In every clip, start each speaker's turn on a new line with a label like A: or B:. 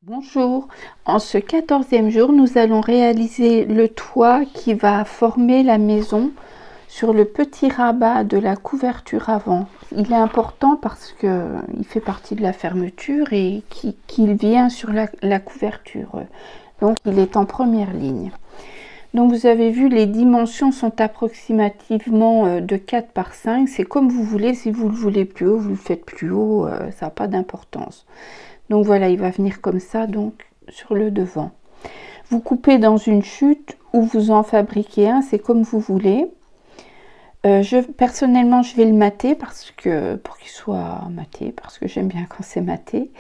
A: Bonjour, en ce 14e jour, nous allons réaliser le toit qui va former la maison sur le petit rabat de la couverture avant. Il est important parce qu'il fait partie de la fermeture et qu'il vient sur la couverture. Donc il est en première ligne. Donc vous avez vu, les dimensions sont approximativement de 4 par 5. C'est comme vous voulez, si vous le voulez plus haut, vous le faites plus haut, ça n'a pas d'importance. Donc voilà, il va venir comme ça, donc sur le devant. Vous coupez dans une chute ou vous en fabriquez un, c'est comme vous voulez. Personnellement, je vais le mater pour qu'il soit maté, parce que j'aime bien quand c'est maté.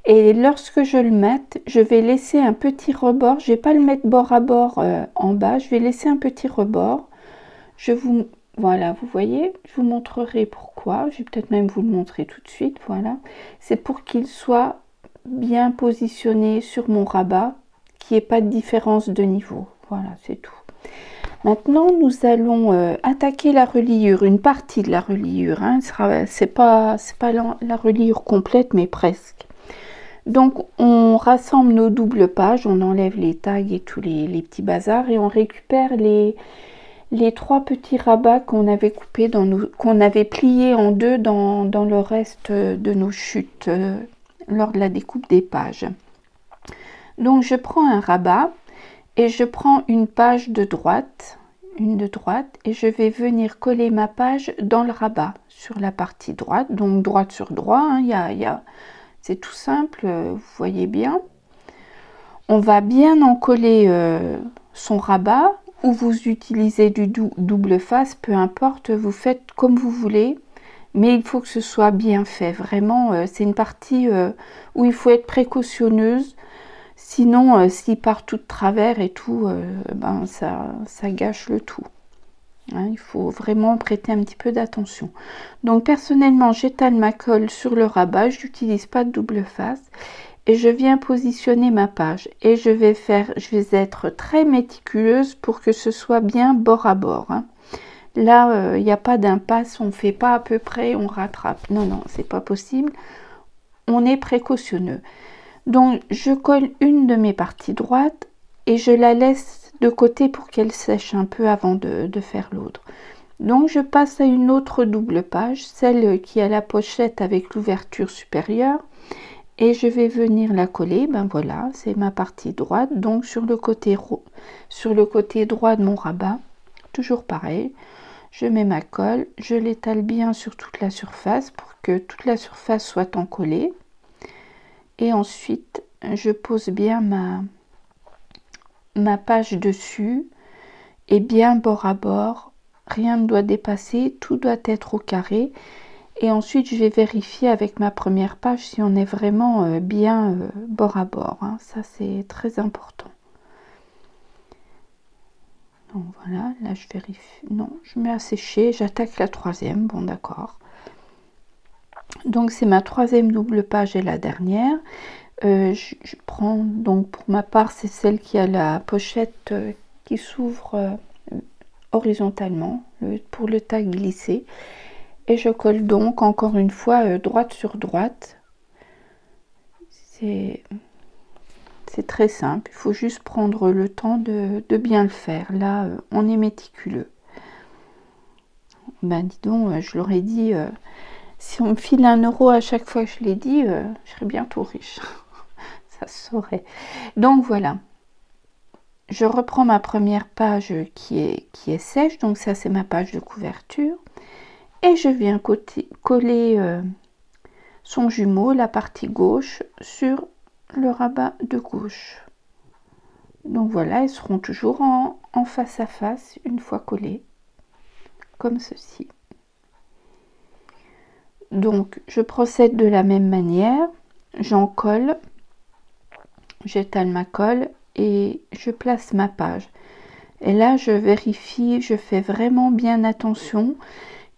A: Et lorsque je le mate, je vais laisser un petit rebord. Je ne vais pas le mettre bord à bord en bas, je vais laisser un petit rebord. Voilà, vous voyez, je vous montrerai pourquoi. Je vais peut-être même vous le montrer tout de suite. Voilà, c'est pour qu'il soit bien positionné sur mon rabat, qu'il n'y ait pas de différence de niveau. Voilà, c'est tout. Maintenant, nous allons attaquer la reliure, une partie de la reliure. Hein. C'est pas la reliure complète, mais presque. Donc, on rassemble nos doubles pages, on enlève les tags et tous les petits bazars et on récupère les 3 petits rabats qu'on avait coupés, qu'on avait pliés en deux dans le reste de nos chutes lors de la découpe des pages. Donc je prends un rabat et je prends une page de droite, et je vais venir coller ma page dans le rabat sur la partie droite, donc droite sur droit, hein, c'est tout simple, vous voyez bien. On va bien en coller son rabat, ou vous utilisez du double face, peu importe, vous faites comme vous voulez. Mais il faut que ce soit bien fait. Vraiment, c'est une partie où il faut être précautionneuse. Sinon, s'il part tout de travers et tout, ça gâche le tout. Hein, il faut vraiment prêter un petit peu d'attention. Donc, personnellement, j'étale ma colle sur le rabat. Je n'utilise pas de double face. Et je viens positionner ma page. Et je vais être très méticuleuse pour que ce soit bien bord à bord. Hein. Là, il n'y a pas d'impasse, on ne fait pas à peu près, on rattrape. Non, non, c'est pas possible. On est précautionneux. Donc, je colle une de mes parties droites et je la laisse de côté pour qu'elle sèche un peu avant de faire l'autre. Donc, je passe à une autre double page, celle qui a la pochette avec l'ouverture supérieure. Et je vais venir la coller. Ben voilà, c'est ma partie droite. Donc, sur le côté droit de mon rabat, toujours pareil. Je mets ma colle, je l'étale bien sur toute la surface pour que toute la surface soit encollée. Et ensuite, je pose bien ma page dessus et bien bord à bord. Rien ne doit dépasser, tout doit être au carré. Et ensuite, je vais vérifier avec ma première page si on est vraiment bien bord à bord. Hein. Ça, c'est très important. Donc voilà, là je vérifie. Non, je mets à sécher, j'attaque la troisième. Bon, d'accord. Donc c'est ma troisième double page et la dernière. Je prends, donc pour ma part, c'est celle qui a la pochette qui s'ouvre horizontalement pour le tag glissé. Et je colle donc encore une fois droite sur droite. C'est très simple, il faut juste prendre le temps de bien le faire. Là, on est méticuleux. Ben dis donc, je leur ai dit, si on me file 1 euro à chaque fois que je l'ai dit, je serais bientôt riche. Ça se saurait. Donc voilà. Je reprends ma première page qui est sèche, donc ça c'est ma page de couverture. Et je viens coller son jumeau, la partie gauche, sur le rabat de gauche. Donc voilà, elles seront toujours en face à face une fois collées, comme ceci. Donc je procède de la même manière, j'en colle, j'étale ma colle et je place ma page. Et là je vérifie, je fais vraiment bien attention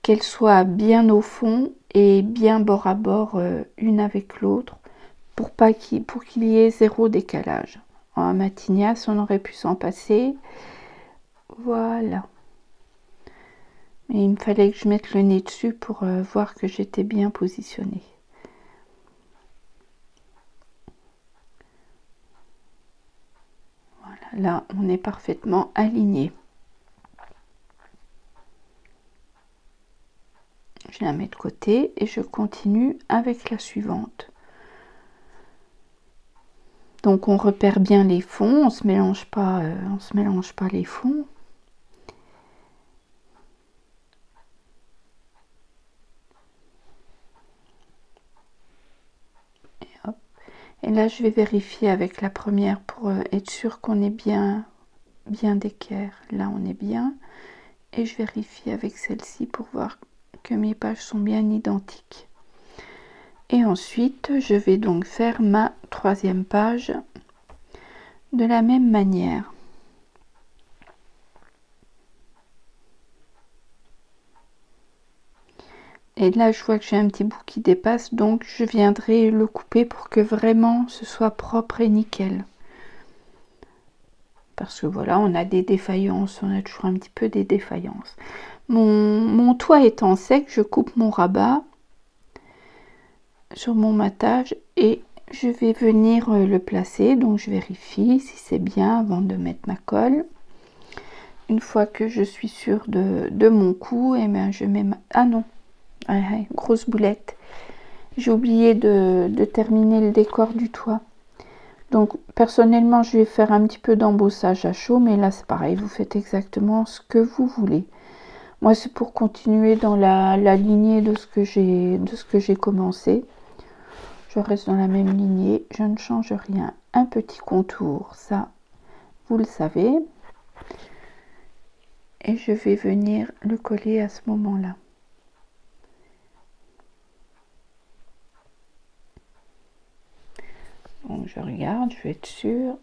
A: qu'elle soit bien au fond et bien bord à bord une avec l'autre pour qu'il y ait 0 décalage. En matignasse, on aurait pu s'en passer. Voilà. Et il me fallait que je mette le nez dessus pour voir que j'étais bien positionnée. là on est parfaitement aligné. Je la mets de côté et je continue avec la suivante. Donc on repère bien les fonds, on se mélange pas les fonds. Et hop. Et là je vais vérifier avec la première pour être sûr qu'on est bien d'équerre. Là on est bien. Et je vérifie avec celle-ci pour voir que mes pages sont bien identiques. Et ensuite je vais donc faire ma troisième page de la même manière. Et là je vois que j'ai un petit bout qui dépasse, donc je viendrai le couper pour que vraiment ce soit propre et nickel. Parce que voilà, on a des défaillances, on a toujours un petit peu des défaillances. Mon toit étant sec, je coupe mon rabat sur mon matage et je vais venir le placer. Donc je vérifie si c'est bien avant de mettre ma colle. Une fois que je suis sûre de mon coup, et bien je mets ma... Ah non, grosse boulette. J'ai oublié de terminer le décor du toit. Donc personnellement je vais faire un petit peu d'embossage à chaud, mais là c'est pareil, vous faites exactement ce que vous voulez. Moi c'est pour continuer dans la lignée de ce que j'ai commencé. Je reste dans la même lignée, je ne change rien. Un petit contour, ça vous le savez. Et je vais venir le coller à ce moment là. Donc je regarde, je vais être sûre.